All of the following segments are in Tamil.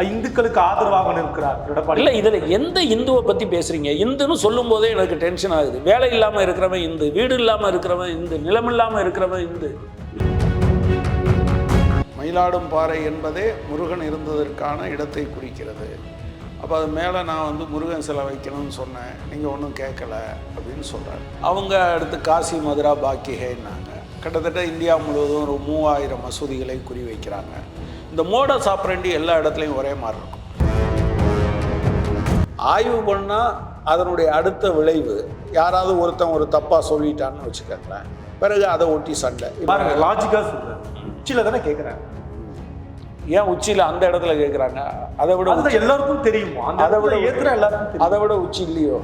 இந்துக்களுக்கு ஆதரவாக இருக்கிறார் எடப்பாடி. இல்லை, இதில் எந்த இந்துவை பற்றி பேசுகிறீங்க? இந்துன்னு சொல்லும் போதே எனக்கு டென்ஷன் ஆகுது. வேலை இல்லாமல் இருக்கிறவன் இந்து, வீடு இல்லாமல் இருக்கிறவன் இந்து, நிலம் இல்லாமல் இருக்கிறவன் இந்து. மயிலாடும் பாறை என்பதே முருகன் இருந்ததற்கான இடத்தை குறிக்கிறது. அப்போ அது மேலே நான் வந்து முருகன் சிலை வைக்கணும்னு சொன்னேன், நீங்கள் ஒன்றும் கேட்கல அப்படின்னு சொல்கிறார். அவங்க அடுத்து காசி மதுரா பாக்கியேன்னாங்க. கிட்டத்தட்ட இந்தியா முழுவதும் ஒரு 3000 மசூதிகளை குறி வைக்கிறாங்க. இந்த மோடஸ் ஆப்பரண்டி எல்லா இடத்துலையும் ஒரே மாதிரி இருக்கும். ஆய்வு பண்ணால் அதனுடைய அடுத்த விளைவு யாராவது ஒருத்தன் ஒரு தப்பாக சொல்லிட்டான்னு வச்சுக்கோங்களேன், பிறகு அதை ஒட்டி சண்டை. பாருங்க, லாஜிக்காக சொல்கிறேன். உச்சியில் தானே கேட்குறாங்க. ஏன் உச்சியில் அந்த இடத்துல கேட்குறாங்க? அதை விட எல்லாருக்கும் தெரியுமா? அதை விட ஏற்கிற எல்லாருக்கும் அதை விட உச்சி இல்லையோ?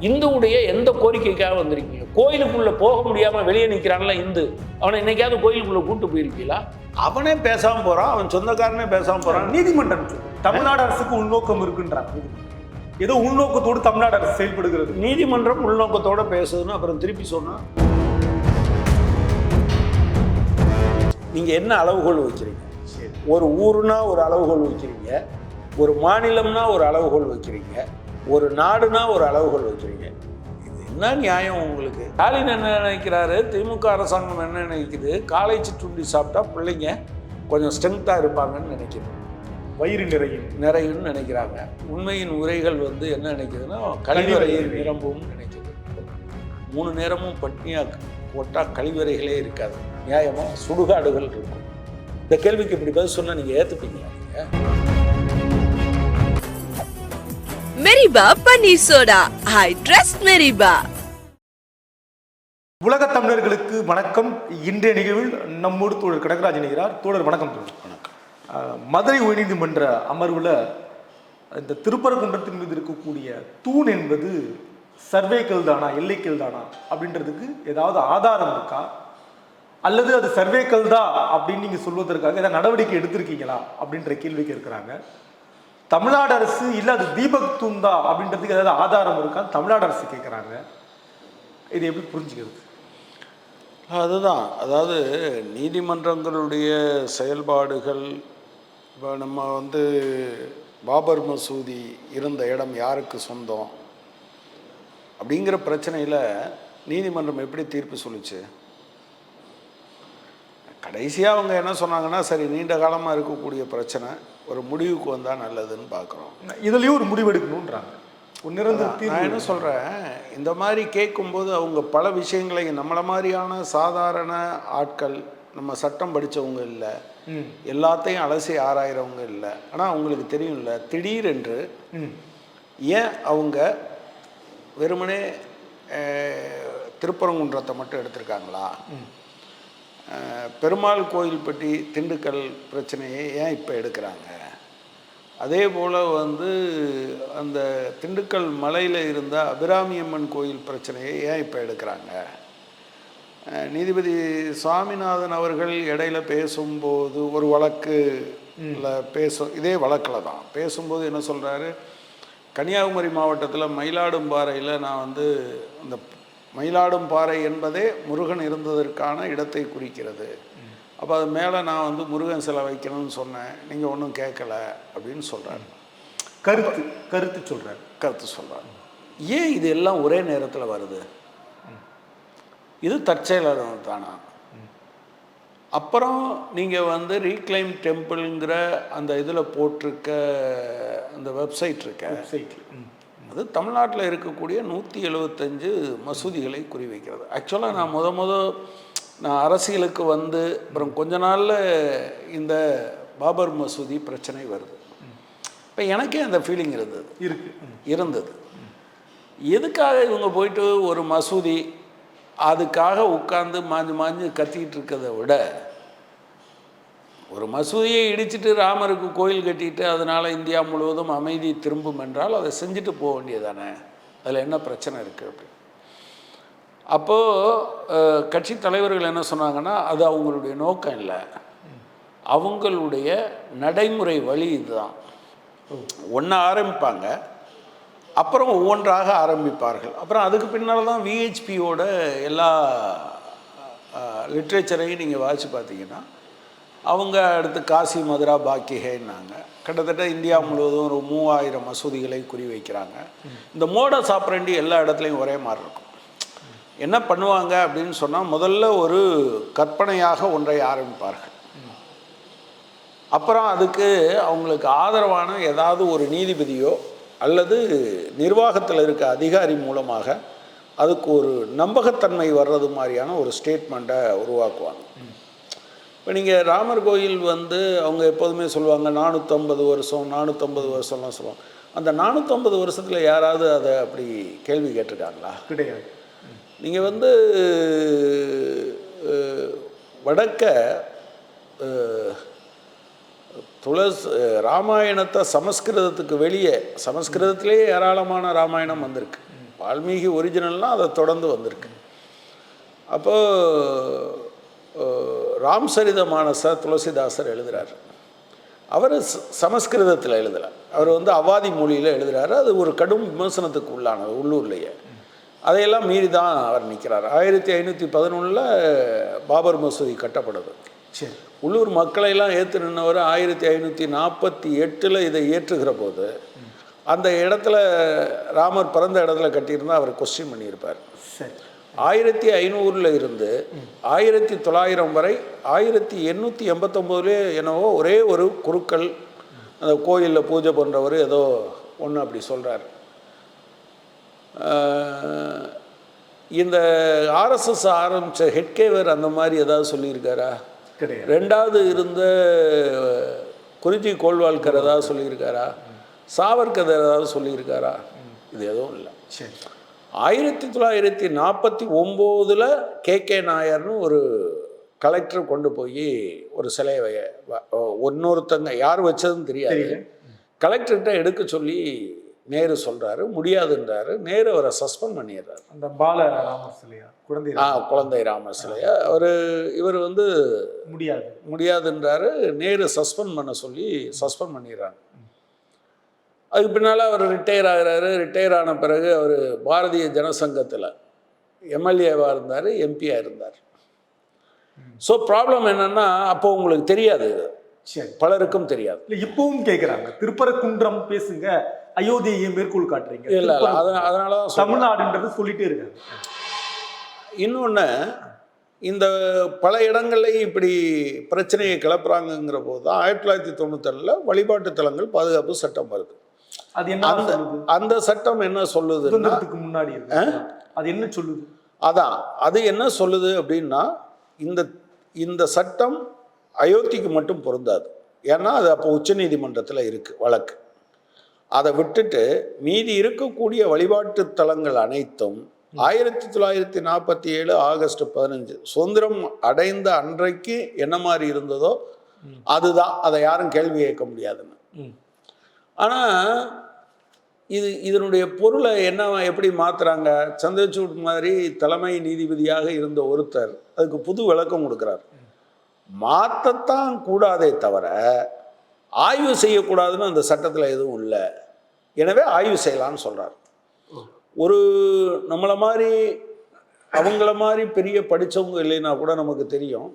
இந்துவுடைய எந்த கோரிக்கைக்காக வந்திருக்கீங்க? கோயிலுக்குள்ளே போக முடியாமல் வெளியே நிற்கிறான்ல இந்து, அவனை என்னைக்காவது கோயிலுக்குள்ளே கூப்பிட்டு போயிருக்கீங்களா? அவனே பேசாமல் போகிறான், அவன் சொந்தக்காரனே பேசாமல் போகிறான். நீதிமன்றம் தமிழ்நாடு அரசுக்கு உள்நோக்கம் இருக்குன்றாங்க. ஏதோ உள்நோக்கத்தோடு தமிழ்நாடு அரசு செயல்படுகிறது. நீதிமன்றம் உள்நோக்கத்தோடு பேசுதுன்னு அப்புறம் திருப்பி சொன்னால் நீங்கள் என்ன அளவுகோல் வைக்கிறீங்க? ஒரு ஊருனா ஒரு அளவுகோல் வைக்கிறீங்க, ஒரு மாநிலம்னா ஒரு அளவுகோல் வைக்கிறீங்க, ஒரு நாடுனா ஒரு அளவுகோல் வைக்கிறீங்க. இது என்ன நியாயம் உங்களுக்கு? ஸ்டாலின் என்ன நினைக்கிறாரு, திமுக அரசாங்கம் என்ன நினைக்குது, காலை சிற்றுண்டி சாப்பிட்டா பிள்ளைங்க கொஞ்சம் ஸ்ட்ரென்த்தாக இருப்பாங்கன்னு நினைக்கிறது, வயிறு நிறையும்னு நினைக்கிறாங்க. உண்மையின் உரைகள் வந்து என்ன நினைக்குதுன்னா கழிவறையை நிரம்பும் நினைக்குது. 3 நேரமும் பட்னியாக போட்டால் கழிவறைகளே இருக்காது, நியாயமாக சுடுகாடுகள் இருக்கும். இந்த கேள்விக்கு இப்படி பதில் சொன்னா நீங்க ஏத்துப்பீங்களா? மெரிபா பன்னீர் சோடா, ஐ ட்ரஸ்ட் மெரிபா. உலக தமிழர்களுக்கு வணக்கம். இன்றைய நிகழ்வில் நம்மோடு தோழர் கனகராஜ் இணைகிறார். தோழர் வணக்கம். வணக்கம். மதுரை உயர்நீதிமன்ற அமர்வில் இந்த திருப்பரங்குன்றத்தின் மீது இருக்கக்கூடிய தூண் என்பது சர்வேக்கல் தானா, எல்லைக்கல் தானா அப்படின்றதுக்கு ஏதாவது ஆதாரம் இருக்கா, அல்லது அது சர்வேக்கல் தான் அப்படின்னு நீங்கள் சொல்வதற்காக ஏதாவது நடவடிக்கை எடுத்திருக்கீங்களா அப்படின்ற கேள்விக்கு இருக்கிறாங்க. தமிழ்நாடு அரசு இல்லை அது தீபக் தூண்டா அப்படின்றதுக்கு ஏதாவது ஆதாரம் இருக்கான்னு தமிழ்நாடு அரசு கேட்குறாங்க. இது எப்படி புரிஞ்சுக்கிறது? அதுதான், அதாவது நீதிமன்றங்களுடைய செயல்பாடுகள். இப்போ நம்ம வந்து பாபர் மசூதி இருந்த இடம் யாருக்கு சொந்தம் அப்படிங்கிற பிரச்சனையில் நீதிமன்றம் எப்படி தீர்ப்பு சொல்லிச்சு? கடைசியாக அவங்க என்ன சொன்னாங்கன்னா, சரி நீண்ட காலமாக இருக்கக்கூடிய பிரச்சனை ஒரு முடிவுக்கு வந்தால் நல்லதுன்னு பார்க்குறோம். இதுலேயும் ஒரு முடிவு எடுக்கணுன்றாங்க. நான் என்ன சொல்கிறேன், இந்த மாதிரி கேட்கும்போது அவங்க பல விஷயங்களை நம்மளை மாதிரியான சாதாரண ஆட்கள், நம்ம சட்டம் படித்தவங்க இல்லை, எல்லாத்தையும் அலசி ஆராயிறவங்க இல்லை. ஆனால் அவங்களுக்கு தெரியும்ல, திடீரென்று ஏன் அவங்க வெறுமனே திருப்பரங்குன்றத்தை மட்டும் எடுத்திருக்காங்களா, பெருமாள் கோயில் பற்றி திண்டுக்கல் பிரச்சனையை ஏன் இப்போ எடுக்கிறாங்க, அதே போல் வந்து அந்த திண்டுக்கல் மலையில் இருந்த அபிராமியம்மன் கோயில் பிரச்சனையை ஏன் இப்போ எடுக்கிறாங்க. நீதிபதி சுவாமிநாதன் அவர்கள் இடையில பேசும்போது ஒரு வழக்கில் இதே வழக்கில் தான் பேசும்போது என்ன சொல்கிறாரு, கன்னியாகுமரி மாவட்டத்தில் மயிலாடும்பாறையில் நான் வந்து அந்த மயிலாடும் பாறை என்பதே முருகன் இருந்ததற்கான இடத்தை குறிக்கிறது. அப்போ அது மேலே நான் வந்து முருகன் சிலை வைக்கணும்னு சொன்னேன், நீங்கள் ஒன்றும் கேட்கல அப்படின்னு சொல்கிறாரு. கருத்து சொல்கிறார். ஏன் இது எல்லாம் ஒரே நேரத்தில் வருது? இது தற்செயலாளர் தானா? அப்புறம் நீங்கள் வந்து ரீக்ளைம் டெம்பிள்ங்கிற அந்த இதில் போட்டிருக்க அந்த வெப்சைட் அது தமிழ்நாட்டில் இருக்கக்கூடிய 175 மசூதிகளை குறிவைக்கிறது. ஆக்சுவலாக நான் அரசியலுக்கு வந்து அப்புறம் கொஞ்ச நாளில் இந்த பாபர் மசூதி பிரச்சனை வருது. இப்போ எனக்கே அந்த ஃபீலிங் இருந்தது. எதுக்காக இவங்க போயிட்டு ஒரு மசூதி அதுக்காக உட்கார்ந்து மாஞ்சு கத்திக்கிட்டு இருக்கிறத விட, ஒரு மசூதியை இடிச்சிட்டு ராமருக்கு கோயில் கட்டிட்டு அதனால் இந்தியா முழுவதும் அமைதி திரும்பும் என்றால் அதை செஞ்சுட்டு போக வேண்டியதானே, அதில் என்ன பிரச்சனை இருக்குது அப்படி. அப்போது கட்சி தலைவர்கள் என்ன சொன்னாங்கன்னா, அது அவங்களுடைய நோக்கம் இல்லை, அவங்களுடைய நடைமுறை வழி இதுதான். ஒன்று ஆரம்பிப்பாங்க, அப்புறம் ஒவ்வொன்றாக ஆரம்பிப்பார்கள். அப்புறம் அதுக்கு பின்னால் தான் விஹெச்பியோட எல்லா லிட்ரேச்சரையும் நீங்கள் வாசித்து பார்த்தீங்கன்னா அவங்க அடுத்து காசி மதுரா பாக்கிஹேன்னாங்க. கிட்டத்தட்ட இந்தியா முழுவதும் ஒரு 3000 மசூதிகளை குறிவைக்கிறாங்க. இந்த மோடஸ் ஆப்பரண்டி எல்லா இடத்துலையும் ஒரே மாதிரி இருக்கும். என்ன பண்ணுவாங்க அப்படின்னு சொன்னால், முதல்ல ஒரு கற்பனையாக ஒன்றை ஆரம்பிப்பார்கள். அப்புறம் அதுக்கு அவங்களுக்கு ஆதரவான ஏதாவது ஒரு நீதிபதியோ அல்லது நிர்வாகத்தில் இருக்க அதிகாரி மூலமாக அதுக்கு ஒரு நம்பகத்தன்மை வர்றது மாதிரியான ஒரு ஸ்டேட்மெண்ட்டை உருவாக்குவாங்க. இப்போ நீங்கள் ராமர் கோயில் அவங்க எப்போதுமே சொல்லுவாங்க 450 வருஷம் 450 வருஷம்லாம் சொல்லுவாங்க. அந்த 450 வருஷத்தில் யாராவது அதை அப்படி கேள்வி கேட்டிருக்காங்களா? கிடையாது. நீங்கள் வடக்க ராமாயணத்தை சமஸ்கிருதத்துக்கு வெளியே, சமஸ்கிருதத்திலேயே ஏராளமான ராமாயணம் வந்திருக்கு. வால்மீகி ஒரிஜினல்னால் அதை தொடர்ந்து வந்திருக்கு. அப்போது ராம்சரித மானச துளசிதாசர் எழுதுகிறார். அவர் சமஸ்கிருதத்தில் எழுதலை, அவர் அவாதி மொழியில் எழுதுகிறாரு. அது ஒரு கடும் விமர்சனத்துக்கு உள்ளானது உள்ளூர்லேயே. அதையெல்லாம் மீறி தான் அவர் நிற்கிறார். 1511 பாபர் மசூதி கட்டப்படுது. சரி, உள்ளூர் மக்களையெல்லாம் ஏற்று நின்றவர் 1548 இதை ஏற்றுகிற போது அந்த இடத்துல ராமர் பிறந்த இடத்துல கட்டியிருந்தால் அவர் கொஸ்டின் பண்ணியிருப்பார். சரி, 1500 இருந்து 1900 வரை 1889 என்னவோ ஒரே ஒரு குருக்கள் அந்த கோயிலில் பூஜை பண்ணுறவர் ஏதோ ஒன்று அப்படி சொல்கிறார். இந்த ஆர்எஸ்எஸ் ஆரம்பித்த ஹெட்கேவர் அந்த மாதிரி ஏதாவது சொல்லியிருக்காரா? கிடையாது. ரெண்டாவது இருந்த குறிஞ்சி கோல்வால்கர் ஏதாவது சொல்லியிருக்காரா? சாவர்கர் ஏதாவது சொல்லியிருக்காரா? இது எதுவும் இல்லை. சரி, 1949 கே நாயர்னு ஒரு கலெக்டர் கொண்டு போய் ஒரு சிலையை ஒன்னொருத்தங்க யார் வச்சதுன்னு தெரியாது, கலெக்டர்கிட்ட எடுக்க சொல்லி நேரு சொல்கிறாரு, முடியாதுன்றாரு. நேரு அவரை சஸ்பெண்ட் பண்ணிடுறாரு. அந்த பால ராமர் சிலையா, குழந்தை ராமர் சிலையா இவர் முடியாதுன்றாரு. நேரு சஸ்பெண்ட் பண்ண சொல்லி சஸ்பெண்ட் பண்ணிடுறாங்க. அதுக்கு பின்னால் அவர் ரிட்டையர் ஆகிறாரு. ரிட்டையர் ஆன பிறகு அவர் பாரதிய ஜனசங்கத்தில் எம்எல்ஏவாக இருந்தார், எம்பியாக இருந்தார். ஸோ ப்ராப்ளம் என்னென்னா, அப்போ உங்களுக்கு தெரியாது, பலருக்கும் தெரியாது. இல்லை, இப்பவும் கேட்குறாங்க, திருப்பரங்குன்றம் பேசுங்க, அயோத்தியை மேற்கோள் காட்டுறீங்க. இல்லை, அதனால தான் தமிழ்நாடுன்றது சொல்லிட்டே இருக்காங்க. இன்னொன்று, இந்த பல இடங்கள்லையும் இப்படி பிரச்சனையை கிளப்புறாங்கங்கிற போது தான் 1997 வழிபாட்டு தலங்கள் பாதுகாப்பு சட்டம் வருது. அது என்ன அந்த சட்டம் என்ன சொல்லுதுன்னா, முன்னாடி அது என்ன சொல்லுது? அதான் அது என்ன சொல்லுது அப்படின்னா, இந்த சட்டம் அயோத்திக்கு மட்டும் பொருந்தாது. ஏன்னா அது அப்போ உச்சநீதிமன்றத்தில் இருக்குது வழக்கு. அதை விட்டுட்டு மீதி இருக்கக்கூடிய வழிபாட்டு தலங்கள் அனைத்தும் 1947 ஆகஸ்ட் 15 சுதந்திரம் அடைந்த அன்றைக்கு என்ன மாதிரி இருந்ததோ அதுதான். அதை யாரும் கேள்வி கேட்க முடியாதுன்னு. ஆனால் இதனுடைய பொருளை எப்படி மாற்றுறாங்க? சந்திரசூட் மாதிரி தலைமை நீதிபதியாக இருந்த ஒருத்தர் அதுக்கு புது விளக்கம் கொடுக்குறார். மாற்றத்தான் கூடாதே தவிர ஆய்வு செய்யக்கூடாதுன்னு அந்த சட்டத்தில் எதுவும் இல்லை. எனவே ஆய்வு செய்யலான்னு சொல்கிறார். ஒரு நம்மளை மாதிரி அவங்கள மாதிரி பெரிய படித்தவங்க இல்லைன்னா கூட நமக்கு தெரியும்,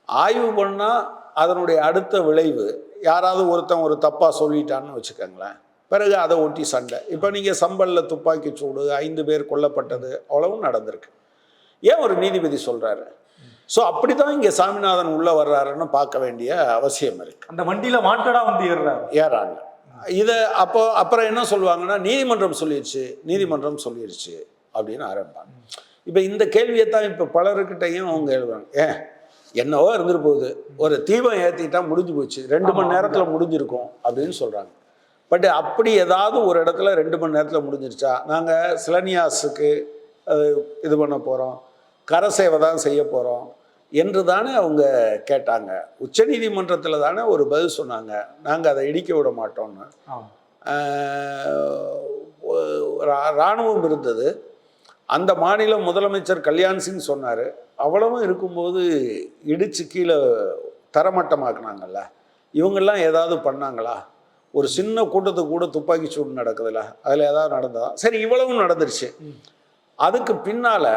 ஆய்வு பண்ணால் அதனுடைய அடுத்த விளைவு யாராவது ஒருத்தன் ஒரு தப்பாக சொல்லிட்டான்னு வச்சுக்கோங்களேன், பிறகு அதை ஒட்டி சண்டை. இப்போ நீங்கள் சம்பலில் துப்பாக்கி சூடு 5 பேர் கொல்லப்பட்டது அவ்வளவும் நடந்திருக்கு. ஏன் ஒரு நீதிபதி சொல்கிறாரு? ஸோ அப்படி தான் இங்கே சாமிநாதன் உள்ளே வர்றாருன்னு பார்க்க வேண்டிய அவசியம் இருக்குது. அந்த வண்டியில் வாண்டடாக ஏறாங்க. இதை அப்புறம் என்ன சொல்லுவாங்கன்னா, நீதிமன்றம் சொல்லிடுச்சு அப்படின்னு ஆரம்பிப்பாங்க. இப்போ இந்த கேள்வியை தான் இப்போ பலருக்கிட்டையும் அவங்க எழுதுவாங்க. என்னவோ இருந்துட்டு போகுது, ஒரு தீபம் ஏற்றிட்டா முடிஞ்சு போச்சு, 2 மணி நேரத்தில் முடிஞ்சிருக்கும் அப்படின்னு சொல்கிறாங்க. பட் அப்படி ஏதாவது ஒரு இடத்துல 2 மணி நேரத்தில் முடிஞ்சிருச்சா? நாங்கள் சிலனியாஸுக்கு இது பண்ண போகிறோம், கரசேவை தான் செய்ய போகிறோம் என்று தானே அவங்க கேட்டாங்க. உச்சநீதிமன்றத்தில் தானே ஒரு பதில் சொன்னாங்க, நாங்கள் அதை இடிக்க விட மாட்டோம்னு. இராணுவம் இருந்தது. அந்த மாநில முதலமைச்சர் கல்யாண் சிங் சொன்னார். அவ்வளவும் இருக்கும்போது இடித்து கீழே தரமட்டமாக்குனாங்கல்ல. இவங்கெல்லாம் ஏதாவது பண்ணாங்களா? ஒரு சின்ன கூட்டத்துக்கு கூட துப்பாக்கி சூடு நடக்குதுல்ல, அதில் ஏதாவது நடந்ததா? சரி, இவ்வளவும் நடந்துருச்சு. அதுக்கு பின்னால்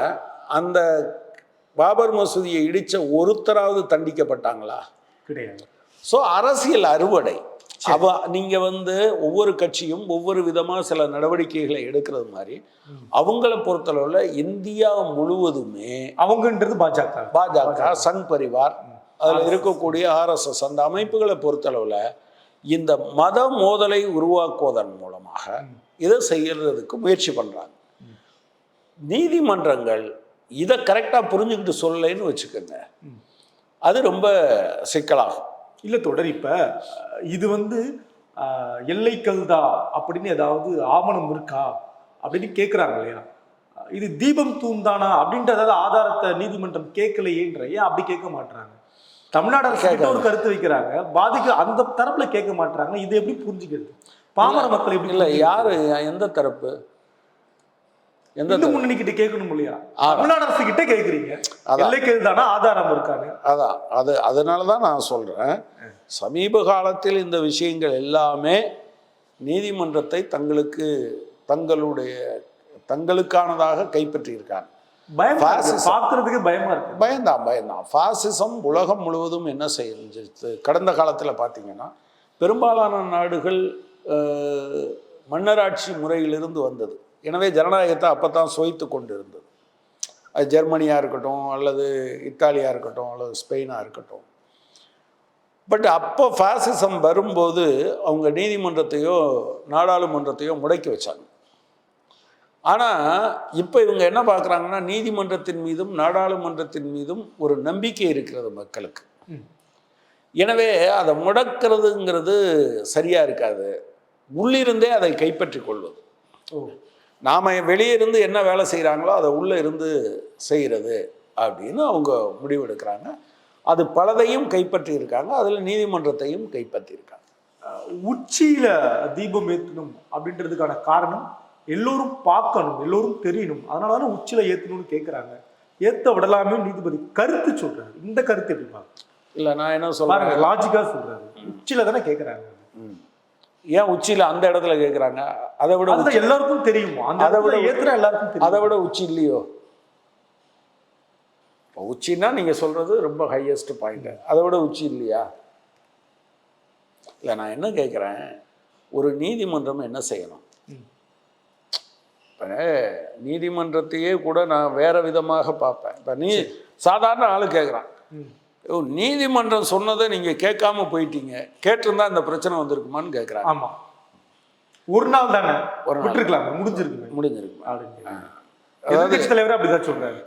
அந்த பாபர் மசூதியை இடித்த ஒருத்தராவது தண்டிக்கப்பட்டாங்களா? கிடையாது. ஸோ அரசியல் அறுவடை நீங்கள் வந்து ஒவ்வொரு கட்சியும் ஒவ்வொரு விதமாக சில நடவடிக்கைகளை எடுக்கிறது மாதிரி அவங்கள பொறுத்தளவில் இந்தியா முழுவதுமே அவங்கன்றது பாஜக சங் பரிவார் அதில் இருக்கக்கூடிய RSS அந்த அமைப்புகளை பொறுத்தளவில் இந்த மத மோதலை உருவாக்குவதன் மூலமாக இதை செய்யறதுக்கு முயற்சி பண்ணுறாங்க. நீதிமன்றங்கள் இதை கரெக்டாக புரிஞ்சுக்கிட்டு சொல்லலைன்னு வச்சுக்கோங்க, அது ரொம்ப சிக்கலாகும். இல்லை தொடர், இப்போ இது வந்து எல்லைக்கல்தா அப்படின்னு ஏதாவது ஆவணம் இருக்கா அப்படின்னு கேட்குறாங்க இல்லையா? இது தீபம் தூண்தானா அப்படின்ற ஏதாவது ஆதாரத்தை நீதிமன்றம் கேட்கலையேன்ற, ஏன் அப்படி கேட்க மாட்டாங்க? தமிழ்நாடு அரசு ஒரு கருத்து வைக்கிறாங்க, அந்த தரப்புல கேட்க மாட்டாங்க. இது எப்படி புரிஞ்சுக்கிறது? பாமர மக்கள் எப்படி? இல்லை யாரு எந்த தரப்பு எந்த முன்னணி கிட்ட கேட்கணும் இல்லையா? தமிழ்நாடு அரசு கிட்ட கேட்குறீங்க, எல்லைக்கல்தானா ஆதாரம் இருக்காங்க. அதான் அதனால தான் நான் சொல்றேன், சமீப காலத்தில் இந்த விஷயங்கள் எல்லாமே நீதிமன்றத்தை தங்களுக்கானதாக கைப்பற்றியிருக்காங்க. பார்க்கறதுக்கு பயமா இருக்கு. பயம்தான். ஃபாசிசம் உலகம் முழுவதும் என்ன செஞ்சிருச்சு? கடந்த காலத்தில் பார்த்தீங்கன்னா பெரும்பாலான நாடுகள் மன்னராட்சி முறையிலிருந்து வந்தது. எனவே ஜனநாயகத்தை அப்போ தான் சுவைத்து கொண்டு இருந்தது. அது ஜெர்மனியாக இருக்கட்டும், அல்லது இத்தாலியாக இருக்கட்டும், அல்லது ஸ்பெயினாக இருக்கட்டும். பட் அப்போ ஃபாசிசம் வரும்போது அவங்க நீதிமன்றத்தையோ நாடாளுமன்றத்தையோ முடக்கி வச்சாங்க. ஆனால் இப்போ இவங்க என்ன பார்க்குறாங்கன்னா, நீதிமன்றத்தின் மீதும் நாடாளுமன்றத்தின் மீதும் ஒரு நம்பிக்கை இருக்கிறது மக்களுக்கு. எனவே அதை முடக்கிறதுங்கிறது சரியாக இருக்காது, உள்ளிருந்தே அதை கைப்பற்றி கொள்வது. நாம் வெளியே இருந்து என்ன வேலை செய்கிறாங்களோ அதை உள்ளே இருந்து செய்கிறது அப்படின்னு அவங்க முடிவெடுக்கிறாங்க. அது பலதையும் கைப்பற்றி இருக்காங்க, அதில் நீதிமன்றத்தையும் கைப்பற்றியிருக்காங்க. உச்சியில் தீபம் ஏற்றணும் அப்படின்றதுக்கான காரணம் எல்லோரும் பார்க்கணும், எல்லோரும் தெரியணும், அதனால தானே உச்சியில் ஏற்றணும்னு கேட்குறாங்க. ஏற்ற விடலாமே நீதிபதி கருத்து சொல்கிறாரு. இந்த கருத்து எப்படி பார்க்க? இல்லை நான் என்ன சொல்கிறேன், லாஜிக்காக சொல்கிறாரு, உச்சியில் தானே கேட்குறாங்க. ஏன் உச்சியில் அந்த இடத்துல கேட்குறாங்க? அதை விட எல்லாருக்கும் தெரியுமோ, அதை விட ஏற்றுற எல்லாருக்கும் தெரியும். அதை விட உச்சி இல்லையோ? உச்சின்னா நீங்கள் சொல்கிறது ரொம்ப ஹையஸ்ட் பாயிண்ட், அதை விட உச்சி இல்லையா? இல்லை நான் என்ன கேட்குறேன், ஒரு நீதிமன்றம் என்ன செய்யணும்? இப்போ நீதிமன்றத்தையே கூட நான் வேறு விதமாக பார்ப்பேன். இப்போ சாதாரண ஆள் கேட்குறான், நீதிமன்றம் சொன்னதை நீங்கள் கேட்காம போயிட்டீங்க, கேட்டிருந்தா இந்த பிரச்சனை வந்திருக்குமான்னு கேட்குறாங்க. ஆமாம், ஒரு நாள் தானே விட்டுருக்கலாம், முடிஞ்சிருக்கு. எதிர்கட்சி தலைவரே அப்படிதான் சொல்றாரு.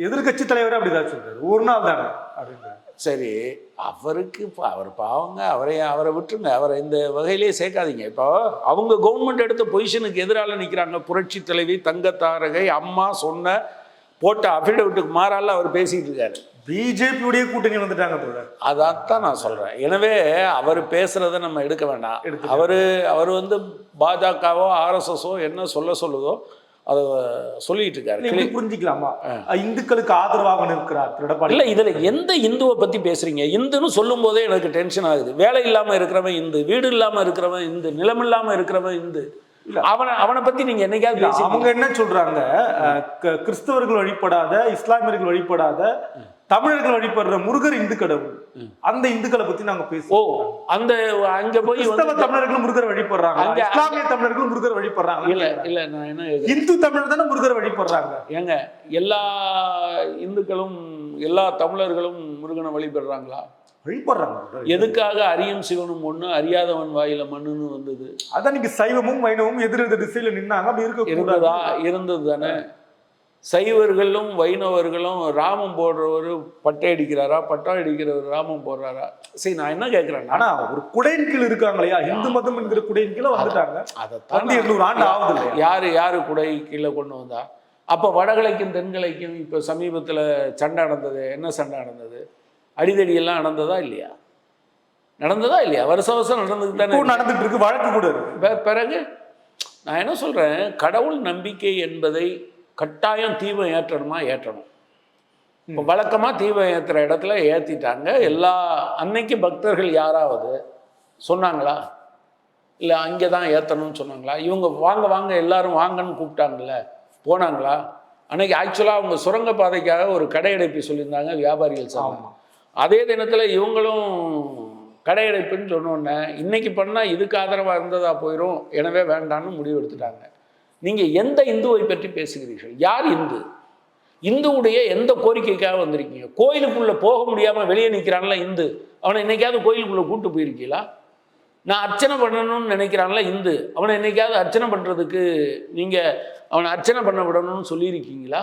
எதிர்கட்சி தலைவரே அப்படிதான் சொல்றாரு, ஒரு நாள் தானே அப்படின்றாரு. சரி, அவருக்கு இப்போ அவர் பாவங்க, அவரை விட்டுருங்க, அவரை இந்த வகையிலே சேர்க்காதீங்க. இப்போ அவங்க கவர்மெண்ட் எடுத்த பொசிஷனுக்கு எதிரால நிற்கிறாங்க. புரட்சி தலைவி தங்கத்தாரகை அம்மா சொன்ன போட்ட அஃபிடவிட்டுக்கு மாறால அவர் பேசிட்டு இருக்காரு. பிஜேபியுடைய கூட்டணி வந்துட்டாங்க. அதான் நான் சொல்றேன். எனவே அவர் பேசுறதை நம்ம எடுக்க வேண்டாம். அவர் வந்து பாஜகவோ RSSஓ என்ன சொல்லுதோ அதை சொல்லிட்டு இருக்காரு. புரிஞ்சுக்கலாமா? இந்துக்களுக்கு ஆதரவாக இருக்கிறார். இல்லை, இதுல எந்த இந்துவை பத்தி பேசுறீங்க? இந்துன்னு சொல்லும் போதே எனக்கு டென்ஷன் ஆகுது. வேலை இல்லாம இருக்கிறவன் இந்து, வீடு இல்லாம இருக்கிறவன் இந்து, நிலம் இல்லாம இருக்கிறவன் இந்து. அவனை பத்தி நீங்க என்னைக்காவது அவங்க என்ன சொல்றாங்க, கிறிஸ்தவர்கள் வழிபடாத, இஸ்லாமியர்கள் வழிபடாத, தமிழர்கள் வழிபடுற முருகர் இந்து கடவுள், அந்த இந்துக்களை பத்தி நாங்க பேசுவோம். அந்த அங்க போய் தமிழர்கள் முருகர் வழிபடுறாங்க, இஸ்லாமிய தமிழர்கள் முருகர் வழிபடுறாங்க. இல்ல நான் என்ன, இந்து தமிழர் தானே முருகர் வழிபடுறாங்க. ஏங்க எல்லா இந்துக்களும் எல்லா தமிழர்களும் முருகனை வழிபடுறாங்களா? வழிபடுறாங்க. எதுக்காக அரியும் சிவனும் ஒண்ணு, அறியாதவன் வாயில மண்ணுன்னு வந்தது? அதான் நீங்க சைவமும் வைணவமும் எதிரெதிர் திசையில நின்னாங்க. அப்படி இருந்தது தானே. சைவர்களும் வைணவர்களும் ராமம் போடுறவர் பட்டை அடிக்கிறாரா, பட்டம் அடிக்கிறவர் ராமம் போடுறாரா? சரி, நான் என்ன கேட்கிறேன், ஆனா ஒரு குடையின் கீழ் இருக்காங்க இல்லையா, இந்து மதம் என்கிற குடையின் கீழே வந்துட்டாங்க. அதை 200 ஆண்டு ஆகுது. யாரு குடை கீழே கொண்டு வந்தா? அப்ப வடகிழக்கும் தென்கிழக்கும் இப்ப சமீபத்துல சண்டை நடந்தது. என்ன சண்டை நடந்தது? அடிதடி எல்லாம் நடந்ததா இல்லையா? வருஷம் நடந்துட்டு தானே நடந்துட்டு இருக்கு. வழக்கு கூட இருக்கு. பிறகு நான் என்ன சொல்றேன், கடவுள் நம்பிக்கை என்பதை கட்டாயம் தீபம் ஏற்றணும். இப்போ வழக்கமாக தீபம் ஏற்றுற இடத்துல ஏற்றிட்டாங்க. எல்லா அன்னைக்கு பக்தர்கள் யாராவது சொன்னாங்களா? இல்லை அங்கே தான் ஏற்றணும்னு சொன்னாங்களா? இவங்க வாங்க எல்லாரும் வாங்கன்னு கூப்பிட்டாங்கல்ல, போனாங்களா? அன்னைக்கு ஆக்சுவலாக அவங்க சுரங்க பாதைக்காக ஒரு கடை அடைப்பி சொல்லியிருந்தாங்க வியாபாரிகள் சார். அதே தினத்தில் இவங்களும் கடையடைப்புன்னு சொன்னோன்னே இன்னைக்கு பண்ணால் இதுக்கு ஆதரவாக இருந்ததா போயிடும், எனவே வேண்டான்னு முடிவு எடுத்துட்டாங்க. நீங்கள் எந்த இந்துவை பற்றி பேசுகிறீர்கள்? யார் இந்து? இந்துவுடைய எந்த கோரிக்கைக்காக வந்திருக்கீங்க? கோயிலுக்குள்ளே போக முடியாமல் வெளியே நிற்கிறான்ல இந்து, அவனை என்னைக்காவது கோயிலுக்குள்ளே கூப்பிட்டு போயிருக்கீங்களா? நான் அர்ச்சனை பண்ணணும்னு நினைக்கிறான்ல இந்து, அவனை என்னைக்காவது அர்ச்சனை பண்ணுறதுக்கு நீங்கள் அவனை அர்ச்சனை பண்ண விடணும்னு சொல்லியிருக்கீங்களா?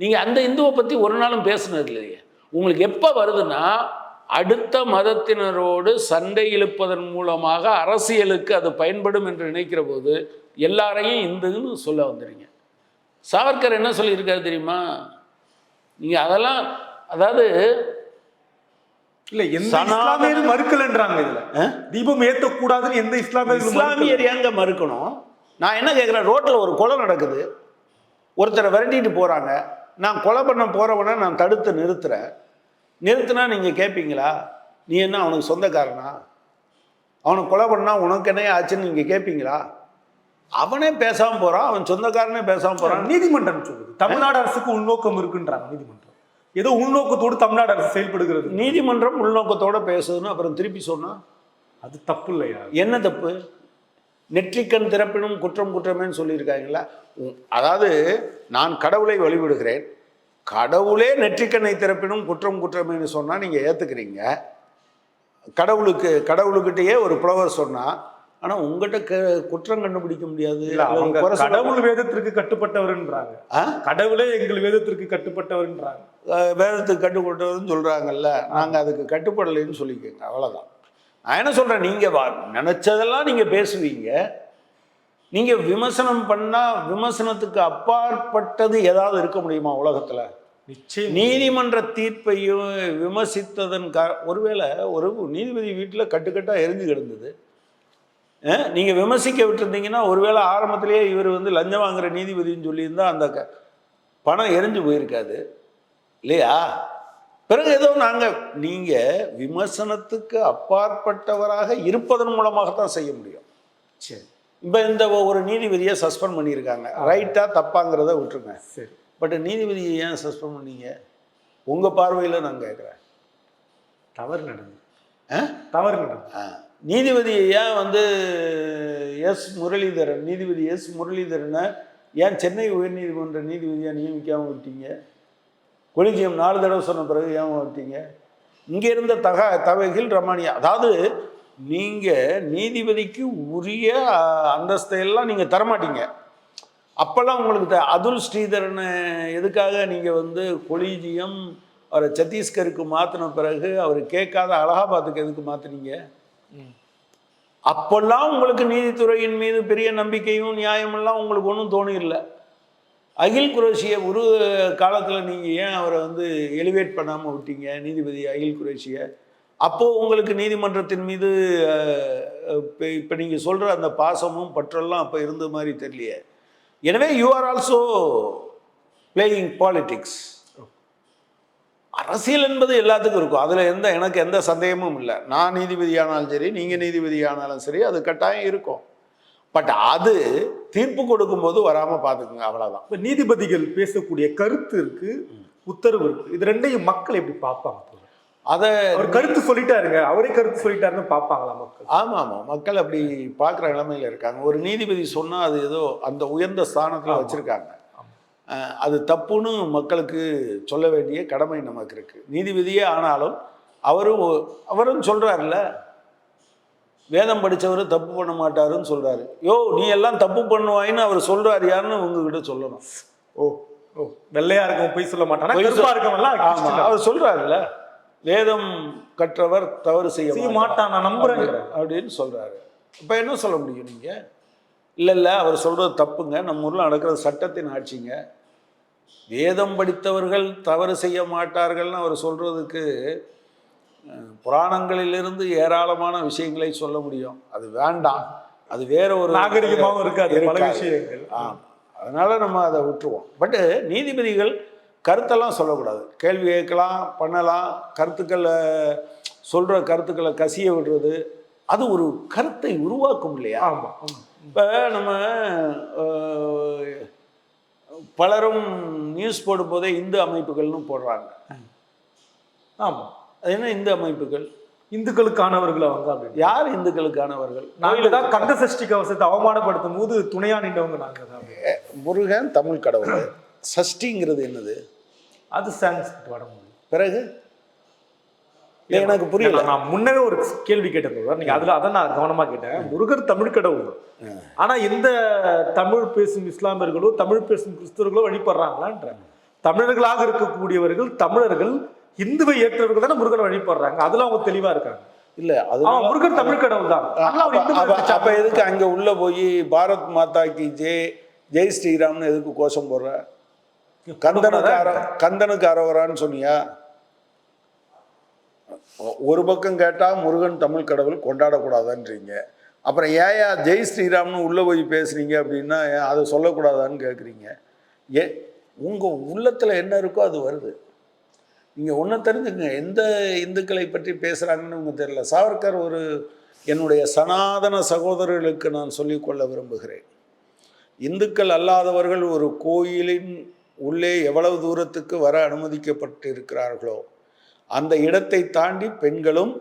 நீங்கள் அந்த இந்துவை பற்றி ஒரு நாளும் பேசுனது இல்லையே. உங்களுக்கு எப்போ வருதுன்னா, அடுத்த மதத்தினரோடு சண்டை இழுப்பதன் மூலமாக அரசியலுக்கு அது பயன்படும் என்று நினைக்கிற போது எல்லாரையும் இந்துன்னு சொல்ல வந்துடுங்க. சாவர்கர் என்ன சொல்லியிருக்காரு தெரியுமா? நீங்கள் அதெல்லாம், அதாவது இல்ல எந்த இஸ்லாமியரும் மறுக்கலன்றாங்க. இதுல தீபம் ஏற்றக்கூடாதுன்னு எந்த இஸ்லாமியர் ஏங்க மறுக்கணும்? நான் என்ன கேட்குறேன், ரோட்டில் ஒரு கொலை நடக்குது, ஒருத்தரை விரட்டிட்டு போகிறாங்க, நான் கொலை பண்ண போகிறவனை நான் தடுத்து நிறுத்துனா நீங்கள் கேட்பீங்களா? நீ என்ன அவனுக்கு சொந்தக்காரனா? அவனுக்கு கொலை பண்ணால் உனக்கு என்ன ஆச்சுன்னு நீங்கள் கேட்பீங்களா? அவனே பேசாமல் போகிறான், அவன் சொந்தக்காரனே பேசாமல் போகிறான். நீதிமன்றம் சொல்லுது தமிழ்நாடு அரசுக்கு உள்நோக்கம் இருக்குன்றாங்க. நீதிமன்றம் ஏதோ உள்நோக்கத்தோடு தமிழ்நாடு அரசு செயல்படுகிறது. நீதிமன்றம் உள்நோக்கத்தோடு பேசுதுன்னு அப்புறம் திருப்பி சொன்னால் அது தப்பு இல்லையா? என்ன தப்பு? நெற்றிக்கண் திறப்பினும் குற்றம் குற்றமேன்னு சொல்லியிருக்காங்களா? அதாவது நான் கடவுளை வழிபடுகிறேன், கடவுளே நெற்றிக்கண்ணை திறப்பினும் குற்றம் குற்றமேன்னு சொன்னால் நீங்கள் ஏற்றுக்கிறீங்க. கடவுளுக்கிட்டேயே ஒரு புலவர் சொன்னால், ஆனால் உங்கள்கிட்ட குற்றம் கண்டுபிடிக்க முடியாது. கடவுள் வேதத்திற்கு கட்டுப்பட்டவர்ன்றாங்க. கடவுளே எங்கள் வேதத்திற்கு கட்டுப்பட்டவர்ன்றாங்க. வேதத்துக்கு கட்டுப்பட்டவர்னு சொல்கிறாங்கல்ல, நாங்கள் அதுக்கு கட்டுப்படலைன்னு சொல்லிக்கோங்க, அவ்வளோதான். நான் என்ன சொல்கிறேன், நீங்கள் நினச்சதெல்லாம் நீங்கள் பேசுவீங்க. நீங்கள் விமர்சனம் பண்ணால் விமர்சனத்துக்கு அப்பாற்பட்டது ஏதாவது இருக்க முடியுமா உலகத்தில்? நிச்சயம். நீதிமன்ற தீர்ப்பையும் விமர்சித்ததன் ஒருவேளை ஒரு நீதிபதி வீட்டில் கட்டுக்கட்டாக எரிஞ்சு கிடந்தது, நீங்கள் விமர்சிக்க விட்டுருந்தீங்கன்னா ஒருவேளை ஆரம்பத்திலேயே இவர் லஞ்சம் வாங்குகிற நீதிபதினு சொல்லியிருந்தால் அந்த பணம் எரிஞ்சு போயிருக்காது இல்லையா? பிறகு ஏதோ நீங்கள் விமர்சனத்துக்கு அப்பாற்பட்டவராக இருப்பதன் மூலமாகத்தான் செய்ய முடியும். சரி, இப்போ இந்த ஒரு நீதிபதியை சஸ்பெண்ட் பண்ணியிருக்காங்க, ரைட்டாக தப்பாங்கிறத விட்டுருங்க. சரி, பட் நீதிபதியை ஏன் சஸ்பெண்ட் பண்ணீங்க? உங்கள் பார்வையில் நான் கேட்குறேன். தவறு நடந்து தவறு நடந்து நீதிபதியை ஏன் நீதிபதி எஸ் முரளிதரனை ஏன் சென்னை உயர்நீதிமன்ற நீதிபதியாக நியமிக்காமல் விட்டீங்க? கொலிஜியம் 4 தடவை சொன்ன பிறகு ஏன் விட்டீங்க? இங்கே இருந்த தவகில் ரமானியா, அதாவது நீங்கள் நீதிபதிக்கு உரிய அந்தஸ்தையெல்லாம் நீங்கள் தரமாட்டீங்க. அப்போல்லாம் உங்களுக்கு அதுல் ஸ்ரீதரனை எதுக்காக நீங்கள் கொலிஜியம் அவரை சத்தீஸ்கருக்கு மாற்றின பிறகு அவர் கேட்காத அலகாபாத்துக்கு எதுக்கு மாற்றினீங்க? அப்போல்லாம் உங்களுக்கு நீதித்துறையின் மீது பெரிய நம்பிக்கையும் நியாயமெல்லாம் உங்களுக்கு ஒன்றும் தோணியில்லை. அகில் குரேஷியை ஒரு காலத்தில் நீங்கள் ஏன் அவரை எலிவேட் பண்ணாமல் விட்டீங்க, நீதிபதி அகில் குரேஷியை? அப்போது உங்களுக்கு நீதிமன்றத்தின் மீது இப்போ நீங்கள் சொல்கிற அந்த பாசமும் பற்றெல்லாம் அப்போ இருந்த மாதிரி தெரியலையே. எனவே you are also playing politics. அரசியல் என்பது எல்லாத்துக்கும் இருக்கும், அதில் எனக்கு எந்த சந்தேகமும் இல்லை. நான் நீதிபதியானாலும் சரி, நீங்கள் நீதிபதியானாலும் சரி, அது கட்டாயம் இருக்கும். பட் அது தீர்ப்பு கொடுக்கும்போது வராமல் பார்த்துக்குங்க, அவ்வளோதான். இப்போ நீதிபதிகள் பேசக்கூடிய கருத்து இருக்கு, உத்தரவு இருக்கு, இது ரெண்டையும் மக்கள் எப்படி பார்ப்பாங்க? அதை அவர் கருத்து சொல்லிட்டாருங்க, அவரே கருத்து சொல்லிட்டாருன்னு பார்ப்பாங்களா மக்கள்? ஆமாம் ஆமாம், மக்கள் அப்படி பார்க்குற நிலைமையில் இருக்காங்க. ஒரு நீதிபதி சொன்னால் அது ஏதோ அந்த உயர்ந்த ஸ்தானத்தில் வச்சுருக்காங்க, அது தப்புன்னு மக்களுக்கு சொல்ல வேண்டிய கடமை நமக்கு இருக்குது. நீதிபதியே ஆனாலும் அவரும் சொல்கிறாருல்ல, வேதம் படித்தவர் தப்பு பண்ண மாட்டாருன்னு சொல்கிறாரு. நீ எல்லாம் தப்பு பண்ணுவாயின்னு அவர் சொல்கிறாரு, யாருன்னு உங்ககிட்ட சொல்லணும். வெள்ளையா இருக்கும் போய் சொல்ல மாட்டானா? ஆமாம், அவர் சொல்கிறாருல்ல, வேதம் கற்றவர் தவறு செய்ய மாட்டான் நான் நம்புறேன் அப்படின்னு சொல்கிறாரு. இப்போ என்ன சொல்ல முடியும் நீங்கள்? இல்லை அவர் சொல்கிறது தப்புங்க, நம்ம ஊரில் நடக்கிறது சட்டத்தின் ஆட்சிங்க, வேதம் படித்தவர்கள் தவறு செய்ய மாட்டார்கள்னு அவர் சொல்கிறதுக்கு புராணங்களிலிருந்து ஏராளமான விஷயங்களை சொல்ல முடியும். அது வேண்டாம், அது வேற ஒரு நாகரிகமாகவும் இருக்காது பல விஷயங்கள். அதனால் நம்ம அதை விட்டுருவோம். பட்டு நீதிபதிகள் கருத்தெல்லாம் சொல்லக்கூடாது, கேள்வி கேட்கலாம், பண்ணலாம், சொல்கிற கருத்துக்களை கசிய விடுறது, அது ஒரு கருத்தை உருவாக்கும் இல்லையா? ஆமாம். இப்போ நம்ம பலரும் நியூஸ் போடும் போதே இந்து அமைப்புகள்னு போடுறாங்க. ஆமாம், அது என்ன இந்து அமைப்புகள்? இந்துக்களுக்கானவர்கள் அவங்க அப்படின்னு. யார் இந்துக்களுக்கானவர்கள்? நாங்கள் தான் கந்த சஷ்டி கவசத்தை அவமானப்படுத்தும் போது துணையா நின்றவங்க நாங்க தான். முருகன் தமிழ் கடவுள். சஷ்டிங்கிறது என்னது? அது சான்ஸ்கிரிட் வடமொழி. பிறகு எனக்கு புரியல. நான் முன்னவே ஒரு கேள்வி கேட்டேன், நீங்க அதுல அதான் நான் கவனமா கேட்டேன். முருகர் தமிழ் கடவுள், ஆனா எந்த தமிழ் பேசும் இஸ்லாமியர்களோ தமிழ் பேசும் கிறிஸ்தவர்களோ வழிபடுறாங்களான்ற. தமிழர்களாக இருக்கக்கூடியவர்கள் தமிழர்கள் இந்துவை ஏற்றவர்கள் தானே முருகனை வழிபடுறாங்க. அதுல அவங்க தெளிவா இருக்காங்க. இல்ல அது முருகன் தமிழ் கடவுள் தான். அப்ப எதுக்கு அங்க உள்ள போய் பாரத் மாதா கி ஜெய் ஸ்ரீராம்னு எதுக்கு கோஷம் போடுற? கந்தனுக்கு அரோகரான்னு சொன்னியா? ஒரு பக்கம் கேட்டா முருகன் தமிழ் கடவுள் கொண்டாடக்கூடாதான்றீங்க, அப்புறம் ஏயா ஜெய் ஸ்ரீராம்னு உள்ள போய் பேசுறீங்க அப்படின்னா அதை சொல்லக்கூடாதான்னு கேட்குறீங்க. உங்க உள்ளத்துல என்ன இருக்கோ அது வருது. நீங்க ஒன்றை தெரிஞ்சுக்கங்க, எந்த இந்துக்களை பற்றி பேசுறாங்கன்னு உங்களுக்கு தெரியல. சாவர்கர் என்னுடைய சனாதன சகோதரர்களுக்கு நான் சொல்லிக்கொள்ள விரும்புகிறேன், இந்துக்கள் அல்லாதவர்கள் ஒரு கோயிலின் உள்ளே எவ்வளவு தூரத்துக்கு வர அனுமதிக்கப்பட்டு இருக்கிறார்களோ அந்த இடத்தை தாண்டி பெண்களும்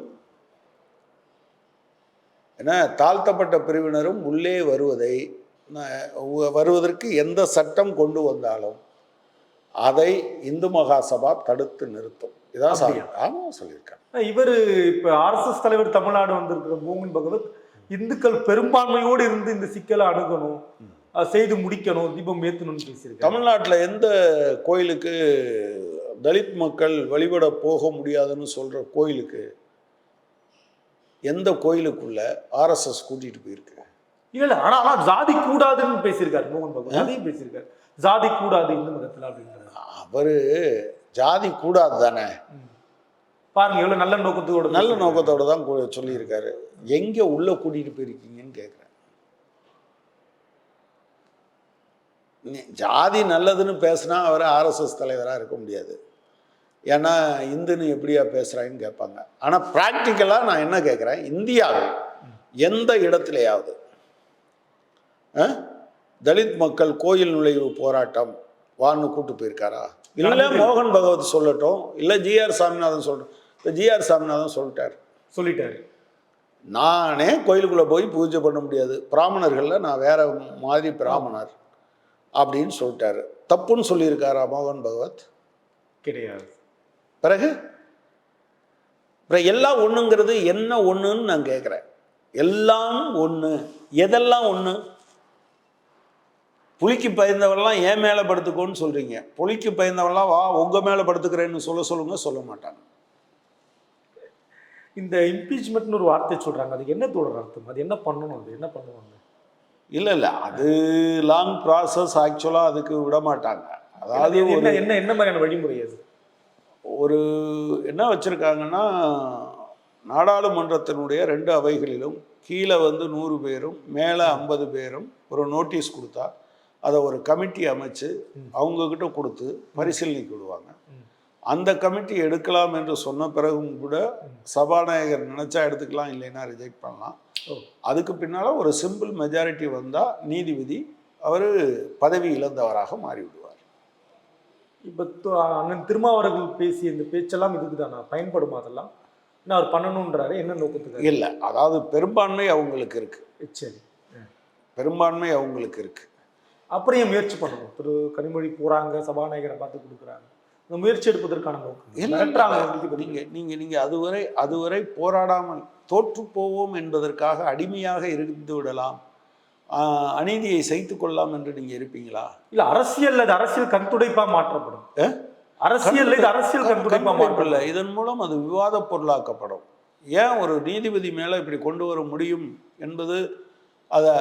தாழ்த்தப்பட்ட பிரிவினரும் உள்ளே வருவதற்கு எந்த சட்டம் கொண்டு வந்தாலும் அதை இந்து மகாசபா தடுத்து நிறுத்தும். இதான் சொல்லியிருக்காங்க. இவர் இப்ப RSS தலைவர் தமிழ்நாடு வந்திருக்கிற மோகன் பகவத் இந்துக்கள் பெரும்பான்மையோடு இருந்து இந்த சிக்கலை அணுகணும், செய்து முடிக்கணும், தீபம் ஏற்றணும்னு பேசியிருக்காங்க. தமிழ்நாட்டில் எந்த கோயிலுக்கு தலித் மக்கள் வழிபட போக முடியாதுன்னு சொல்ற கோயிலுக்கு, எந்த கோயிலுக்குள்ள RSS கூட்டிட்டு போயிருக்கு? இல்ல ஆனா ஜாதி கூடாதுன்னு பேசியிருக்காரு மோகன் பகவத். அதையும் பேசியிருக்காரு, ஜாதி கூடாது இந்து மதத்துல அப்படிங்கிறாரு. அவரு ஜாதி கூடாது தானே, பாருங்க எவ்வளவு நல்ல நோக்கத்தோட தான் சொல்லியிருக்காரு. எங்க உள்ள கூட்டிட்டு போயிருக்கீங்கன்னு கேட்குறேன். ஜாதி நல்லதுன்னு பேசினா அவர் RSS தலைவராக இருக்க முடியாது. ஏன்னா இந்துன்னு எப்படியா பேசுகிறாங்கன்னு கேட்பாங்க. ஆனால் ப்ராக்டிக்கலாக நான் என்ன கேட்குறேன், இந்தியாவில் எந்த இடத்துலையாவது தலித் மக்கள் கோயில் நுழைவு போராட்டம் வான்னு கூட்டு போயிருக்காரா? இல்லை மோகன் பகவத் சொல்லட்டும், இல்லை GR சாமிநாதன் சொல்லட்டும். இப்போ GR சாமிநாதன் சொல்லிட்டாரு, நானே கோயிலுக்குள்ளே போய் பூஜை பண்ண முடியாது, பிராமணர்களில் நான் வேற மாதிரி பிராமணர் அப்படின்னு சொல்லிட்டாரு. தப்புன்னு சொல்லியிருக்காரா மோகன் பகவத்? கிடையாது. பிறகு எல்லாம் ஒண்ணுங்கிறது என்ன ஒண்ணுன்னு நான் கேட்குறேன். எல்லாம் ஒண்ணு, எதெல்லாம் ஒண்ணு? புலிக்கு பயந்தவெல்லாம் ஏன் மேலே படுத்துக்கோன்னு சொல்றீங்க, புலிக்கு பயந்தவெல்லாம் வா உங்க மேலே படுத்துக்கிறேன்னு சொல்ல மாட்டாங்க. இந்த இம்பீச்மெண்ட்னு ஒரு வார்த்தை சொல்றாங்க, அதுக்கு என்ன தோழர் அர்த்தம்? அது என்ன பண்ணணும்? அது என்ன பண்ணுவாங்க? இல்லை அது லாங் ப்ராசஸ். ஆக்சுவலாக அதுக்கு விட மாட்டாங்க. அதாவது என்ன மாதிரியான வழிமுறை? அது என்ன வச்சுருக்காங்கன்னா, நாடாளுமன்றத்தினுடைய 2 அவைகளிலும் கீழே 100 பேரும் மேலே 50 பேரும் ஒரு நோட்டீஸ் கொடுத்தா அதை ஒரு கமிட்டி அமைச்சு அவங்கக்கிட்ட கொடுத்து பரிசீலனைக்கு விடுவாங்க. அந்த கமிட்டி எடுக்கலாம் என்று சொன்ன பிறகும் கூட சபாநாயகர் நினச்சா எடுத்துக்கலாம், இல்லைன்னா ரிஜெக்ட் பண்ணலாம். அதுக்கு பின்னால் ஒரு சிம்பிள் மெஜாரிட்டி வந்தால் நீதிபதி அவர் பதவி இழந்தவராக மாறிவிடுவார். இப்போ அண்ணன் திருமாவர்கள் பேசிய இந்த பேச்செல்லாம் இதுக்கு தானே பயன்படுமா? அதெல்லாம் என்ன அவர் பண்ணணுன்றாரு, என்ன நோக்கத்துக்கு? இல்லை, அதாவது பெரும்பான்மை அவங்களுக்கு இருக்கு. சரி, பெரும்பான்மை அவங்களுக்கு இருக்கு. அப்புறம் ஏன் முயற்சி பண்ணணும்? திரு கனிமொழி போகிறாங்க, சபாநாயகரை பார்த்து கொடுக்குறாங்க, இந்த முயற்சி எடுப்பதற்கான நோக்கம் நீங்க அதுவரை போராடாமல் தோற்று போவோம் என்பதற்காக அடிமையாக இருந்து விடலாம், அநீதியை சகித்து கொள்ளலாம் என்று நீங்க இருப்பீங்களா? இல்ல அரசியல் கண்துடைப்பா மாற்றப்படும். அரசியல் கண்துடைப்பா மாற்றப்படல. இதன் மூலம் அது விவாத பொருளாக்கப்படும். ஏன் ஒரு நீதிபதி மேல இப்படி கொண்டு வர முடியும் என்பது அதை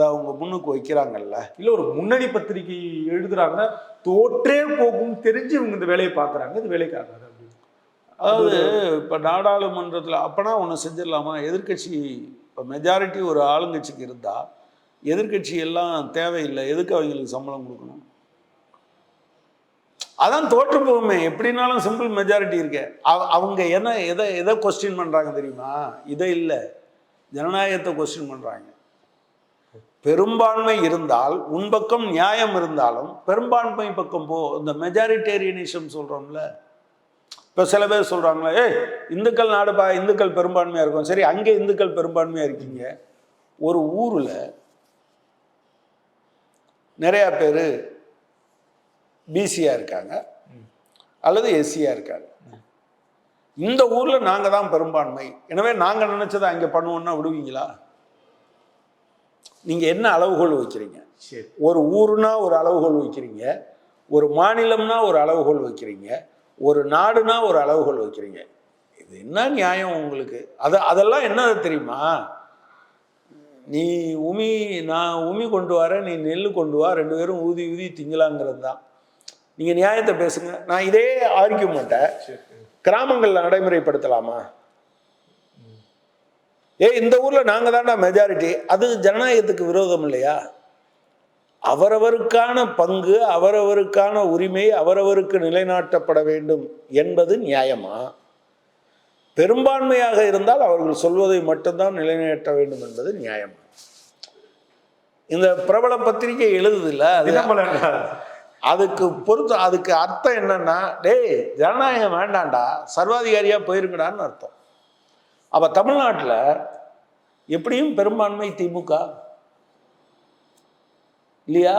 அவங்க முன்னுக்கு வைக்கிறாங்கல்ல. இல்ல ஒரு முன்னணி பத்திரிகை எழுதுறாங்க, தோற்றே போகும் தெரிஞ்சு இவங்க இந்த வேலையை பார்க்குறாங்க, இது வேலைக்காக. அதாவது இப்போ நாடாளுமன்றத்தில் அப்போனா ஒன்று செஞ்சிடலாமா? எதிர்கட்சி இப்போ மெஜாரிட்டி ஒரு ஆளுங்கட்சிக்கு இருந்தால் எதிர்கட்சி எல்லாம் தேவையில்லை, எதுக்கு அவங்களுக்கு சம்பளம் கொடுக்கணும்? அதான் தோற்று போகுமே. எப்படின்னாலும் சிம்பிள் மெஜாரிட்டி இருக்கே. அவங்க எதை கொஸ்டின் பண்ணுறாங்க தெரியுமா? இதை இல்லை, ஜனநாயகத்தை கொஸ்டின் பண்ணுறாங்க. பெரும்பான்மை இருந்தால் உன் பக்கம் நியாயம் இருந்தாலும் பெரும்பான்மை பக்கம் போ. இந்த மெஜாரிட்டேரியனிசம் சொல்கிறோம்ல, இப்போ சில பேர் சொல்கிறாங்களே, இந்துக்கள் நாடுப்பா, இந்துக்கள் பெரும்பான்மையாக இருக்கும். சரி, அங்கே இந்துக்கள் பெரும்பான்மையாக இருக்கீங்க. ஒரு ஊரில் நிறையா பேர் பிசியாக இருக்காங்க அல்லது எஸ்சியாக இருக்காங்க. இந்த ஊரில் நாங்கள் தான் பெரும்பான்மை, எனவே நாங்கள் நினச்சதை அங்கே பண்ணுவோன்னா விடுவீங்களா? நீங்கள் என்ன அளவுகோல் வைக்கிறீங்க? ஒரு ஊருனா ஒரு அளவுகோல் வைக்கிறீங்க, ஒரு மாநிலம்னா ஒரு அளவுகோல் வைக்கிறீங்க, ஒரு நாடுனா ஒரு அளவுகோல் வைக்கிறீங்க. இது என்ன நியாயம் உங்களுக்கு? அதெல்லாம் என்ன தெரியுமா? நீ நான் உமி கொண்டு வரேன், நீ நெல் கொண்டு வா, 2 பேரும் ஊதி ஊதி திங்கலாங்கிறது தான். நீங்கள் நியாயத்தை பேசுங்க. நான் இதே ஆர்கியூமெண்ட்டை கிராமங்களில் நடைமுறைப்படுத்தலாமா? இந்த ஊரில் நாங்கள் தான்டா மெஜாரிட்டி, அது ஜனநாயகத்துக்கு விரோதம் இல்லையா? அவரவருக்கான பங்கு, அவரவருக்கான உரிமை அவரவருக்கு நிலைநாட்டப்பட வேண்டும் என்பது நியாயமா? பெரும்பான்மையாக இருந்தால் அவர்கள் சொல்வதை மட்டும்தான் நிலைநாட்ட வேண்டும் என்பது நியாயமா? இந்த பிரபல பத்திரிகை எழுதுதில்ல, அதுக்கு அர்த்தம் என்னன்னா, ஜனநாயகம் வேண்டாண்டா, சர்வாதிகாரியா போயிருங்கடான்னு அர்த்தம். அப்ப தமிழ்நாட்டில் எப்படியும் பெரும்பான்மை திமுக இல்லையா?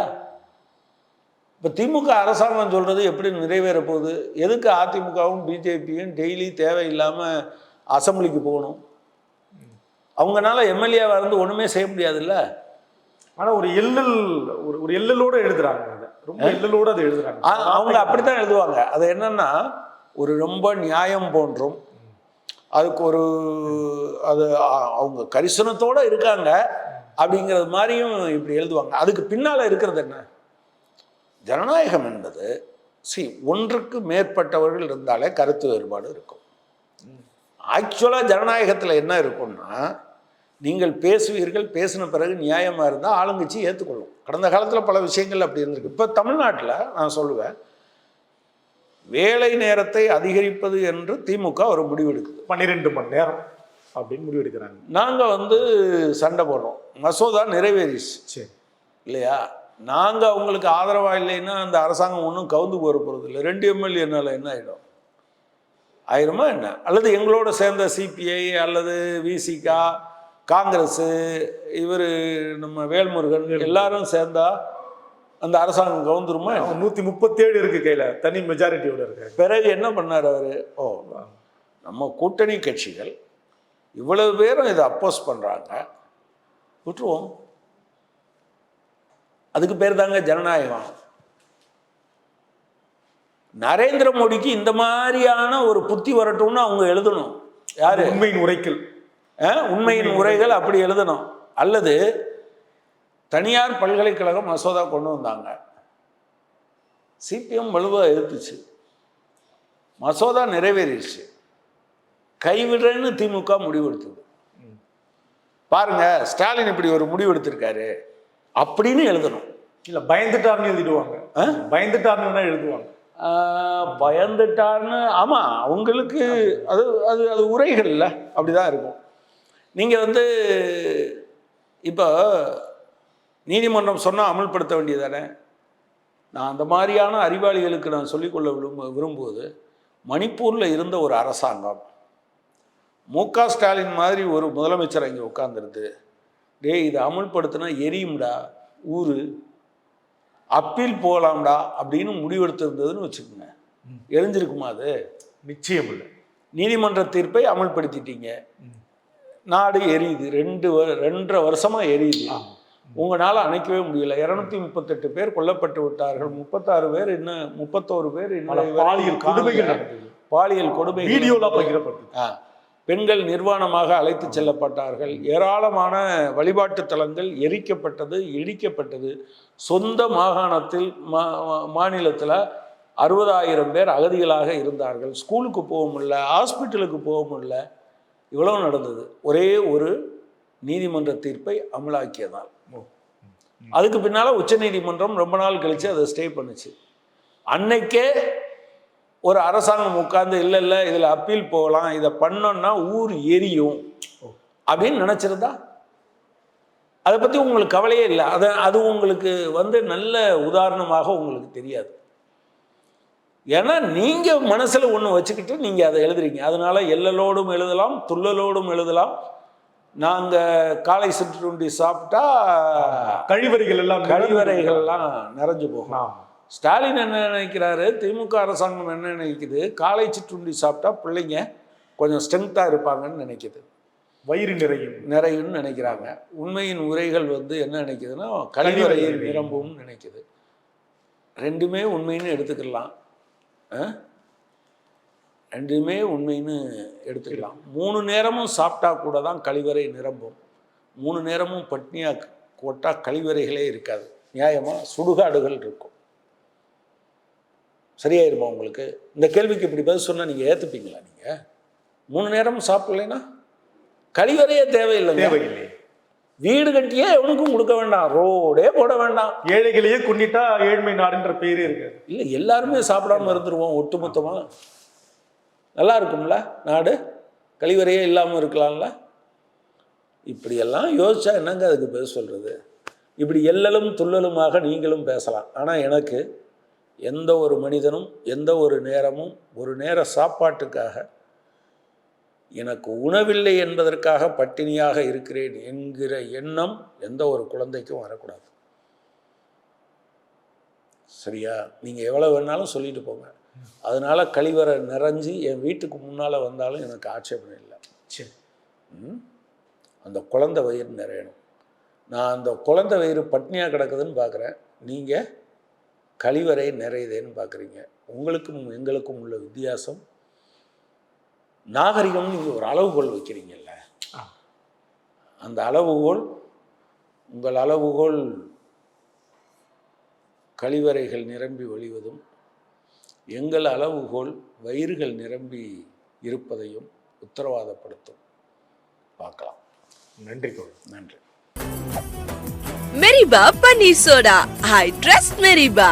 இப்போ திமுக அரசாங்கம் சொல்கிறது எப்படி நிறைவேற போகுது? எதுக்கு அதிமுகவும் பிஜேபியும் டெய்லி தேவையில்லாமல் அசம்பிளிக்கு போகணும்? அவங்கனால எம்எல்ஏவாக இருந்து ஒன்றுமே செய்ய முடியாதுல்ல. ஆனால் ஒரு எல்லோடு எழுதுறாங்க, ரொம்ப எல்லோடு அதை எழுதுறாங்க. அவங்க அப்படித்தான் எழுதுவாங்க. அது என்னன்னா, ஒரு ரொம்ப நியாயம் போன்றும் அதுக்கு அது அவங்க கரிசனத்தோடு இருக்காங்க அப்படிங்கிறது மாதிரியும் இப்படி எழுதுவாங்க. அதுக்கு பின்னால் இருக்கிறது என்ன? ஜனநாயகம் என்பது ஒன்றுக்கு மேற்பட்டவர்கள் இருந்தாலே கருத்து வேறுபாடு இருக்கும். ஆக்சுவலாக ஜனநாயகத்தில் என்ன இருக்கும்னா, நீங்கள் பேசுவீர்கள், பேசின பிறகு நியாயமாக இருந்தால் ஆளுங்கட்சி ஏற்றுக்கொள்ளும். கடந்த காலத்தில் பல விஷயங்கள் அப்படி இருந்திருக்கு. இப்போ தமிழ்நாட்டில் நான் சொல்லுவேன், வேலை நேரத்தை அதிகரிப்பது என்று திமுக ஒரு முடிவெடுக்குது. 12 மணி நேரம் அப்படின்னு முடிவெடுக்கிறாங்க. நாங்கள் சண்டை போடுறோம், மசோதா நிறைவேறிச்சு இல்லையா? நாங்கள் அவங்களுக்கு ஆதரவாக இல்லைன்னா அந்த அரசாங்கம் ஒன்றும் கவுந்து போகிறது இல்லை. 2 எம்எல்ஏனால என்ன ஆகிடும்? ஆயிருமா என்ன? அல்லது எங்களோட சேர்ந்த சிபிஐ அல்லது விசிகா, காங்கிரஸு, இவர் நம்ம வேல்முருகன் எல்லாரும் சேர்ந்தா அந்த அரசாங்கம் கவுந்துருமா? 137 இருக்கு கையில், தனி மெஜாரிட்டியோட இருக்கு. பிறகு என்ன பண்ணார் அவர்? நம்ம கூட்டணி கட்சிகள் இவ்வளவு பேரும் இதை அப்போஸ் பண்ணுறாங்க, விட்டுருவோம். அதுக்கு பேர் தாங்க ஜனநாயகம். நரேந்திர மோடிக்கு இந்த மாதிரியான ஒரு புத்தி வரட்டும்னு அவங்க எழுதணும். யாரு? உண்மையின் உரைகள், உண்மையின் உரைகள் அப்படி எழுதணும். அல்லது தனியார் பல்கலைக்கழகம் மசோதா கொண்டு வந்தாங்க, சிபிஎம் வலுவாக எதிர்த்துச்சு, மசோதா நிறைவேறிடுச்சு, கைவிடுறேன்னு திமுக முடிவெடுத்தது. பாருங்க, ஸ்டாலின் இப்படி ஒரு முடிவு எடுத்திருக்காரு அப்படின்னு எழுதணும். இல்லை பயந்துட்டார்னு எழுதிடுவாங்க. பயந்துட்டார்னு எழுதுவாங்க. பயந்துட்டார்னு, ஆமாம், அவங்களுக்கு அது அது அது உரைகள்ல அப்படிதான் இருக்கும். நீங்கள் இப்போ நீதிமன்றம் சொன்னால் அமல்படுத்த வேண்டியதானே? நான் அந்த மாதிரியான அறிவாளிகளுக்கு நான் சொல்லிக்கொள்ள விரும்புவது, மணிப்பூரில் இருந்த ஒரு அரசாங்கம் மு.க. ஸ்டாலின் மாதிரி ஒரு முதலமைச்சர் இங்கே உட்காந்துருது, இதை அமுல்படுத்தினா எரியும்டா ஊர், அப்பீல் போகலாம்டா அப்படின்னு முடிவெடுத்திருந்ததுன்னு வச்சுக்கோங்க, எரிஞ்சிருக்குமா? அது நிச்சயம் இல்லை. நீதிமன்ற தீர்ப்பை அமல்படுத்திட்டீங்க, நாடு எரியுது, 2.5 வருஷமாக எரியுது, உங்களால் அணைக்கவே முடியல. 238 பேர் கொல்லப்பட்டு விட்டார்கள், 36 பேர் இன்னும் 31 பேர் பாலியல் கொடுமை வீடியோலாம் பகிரப்பட்டது. பெண்கள் நிர்வாணமாக அழைத்து செல்லப்பட்டார்கள், ஏராளமான வழிபாட்டு தலங்கள் எரிக்கப்பட்டது, இடிக்கப்பட்டது. சொந்த மாகாணத்தில் மாநிலத்தில் 60,000 பேர் அகதிகளாக இருந்தார்கள், ஸ்கூலுக்கு போக முடியல, ஹாஸ்பிட்டலுக்கு போக முடியல. இவ்வளவு நடந்தது ஒரே ஒரு நீதிமன்ற தீர்ப்பை அமலாக்கியதால். அதுக்கு பின்னால் உச்ச நீதிமன்றம் ரொம்ப நாள் கழித்து அதை ஸ்டே பண்ணுச்சு. அன்னைக்கே ஒரு அரசாங்கம் உட்கார்ந்து இல்லை இதில் அப்பீல் போகலாம், இதை பண்ணோன்னா ஊர் எரியும் அப்படின்னு நினச்சிருந்தா அதை பற்றி உங்களுக்கு கவலையே இல்லை. அது உங்களுக்கு நல்ல உதாரணமாக உங்களுக்கு தெரியாது. ஏன்னா நீங்கள் மனசில் ஒன்று வச்சுக்கிட்டு நீங்கள் அதை எழுதுறீங்க. அதனால எல்லலோடும் எழுதலாம், துள்ளலோடும் எழுதலாம். நாங்கள் காலை சிற்றுண்டி சாப்பிட்டா கழிவறைகள்லாம் நிறைஞ்சு போகும். ஸ்டாலின் என்ன நினைக்கிறாரு, திமுக அரசாங்கம் என்ன நினைக்குது, காலை சிற்றுண்டி சாப்பிட்டா பிள்ளைங்க கொஞ்சம் ஸ்ட்ரென்த்தாக இருப்பாங்கன்னு நினைக்கிது, வயிறு நிறையும்னு நினைக்கிறாங்க. உண்மையின் உரைகள் வந்து என்ன நினைக்குதுன்னா கழிவறையில் நிரம்பும் நினைக்குது. ரெண்டுமே உண்மைன்னு எடுத்துக்கலாம். ரெண்டுமே உண்மைன்னு எடுத்துக்கலாம். 3 நேரமும் சாப்பிட்டா கூட தான் கழிவறை நிரம்பும். 3 நேரமும் பட்னியாக போட்டால் கழிவறைகளே இருக்காது. நியாயமாக சுடுகாடுகள் இருக்கும். சரியாயிருமா உங்களுக்கு? இந்த கேள்விக்கு இப்படி பதில் சொன்னால் நீங்கள் ஏற்றுப்பீங்களா? நீங்கள் 3 நேரமும் சாப்பிடலைன்னா கழிவறையே தேவையில்லை. வீடு கட்டியே எவனுக்கும் கொடுக்க வேண்டாம், ரோடே போட வேண்டாம். ஏழைகளையே கொண்டிட்டா ஏழ்மை நாடுன்ற பேரே இருக்காது. இல்லை, எல்லாருமே சாப்பிடாம இருந்துருவோம் ஒட்டுமொத்தமாக. நல்லா இருக்கும்ல நாடு, கழிவறையே இல்லாமல் இருக்கலாம்ல. இப்படியெல்லாம் யோசிச்சா என்னங்க அதுக்கு பதில் சொல்கிறது? இப்படி எல்லலும் துள்ளலுமாக நீங்களும் பேசலாம். ஆனால் எனக்கு எந்த ஒரு மனிதனும் எந்த ஒரு நேரமும் ஒரு நேர சாப்பாட்டுக்காக, எனக்கு உணவில்லை என்பதற்காக பட்டினியாக இருக்கிறேன் என்கிற எண்ணம் எந்த ஒரு குழந்தைக்கும் வரக்கூடாது. சரியா? நீங்கள் எவ்வளோ வேணாலும் சொல்லிட்டு போங்க. அதனால் கழிவறை நிறைஞ்சி என் வீட்டுக்கு முன்னால் வந்தாலும் எனக்கு ஆட்சேபனை இல்லை. சரி, அந்த குழந்தை வயிறு நிறையணும். நான் அந்த குழந்தை வயிறு பட்னியாக கிடக்குதுன்னு பார்க்குறேன், நீங்கள் கழிவறை நிறையுதேன்னு பார்க்குறீங்க. உங்களுக்கும் எங்களுக்கும் உள்ள வித்தியாசம் நாகரிகம். நீங்கள் ஒரு அளவுகோல் வைக்கிறீங்கல்ல, அந்த அளவுகோல், உங்கள் அளவுகோல் கழிவறைகள் நிரம்பி வழிவதும், எங்கள் அளவுகோல் வயிறுகள் நிரம்பி இருப்பதையும் உத்தரவாதப்படுத்தும். பார்க்கலாம். நன்றி. மெரிபா பன்னீர் சோடா. I trust Meriba.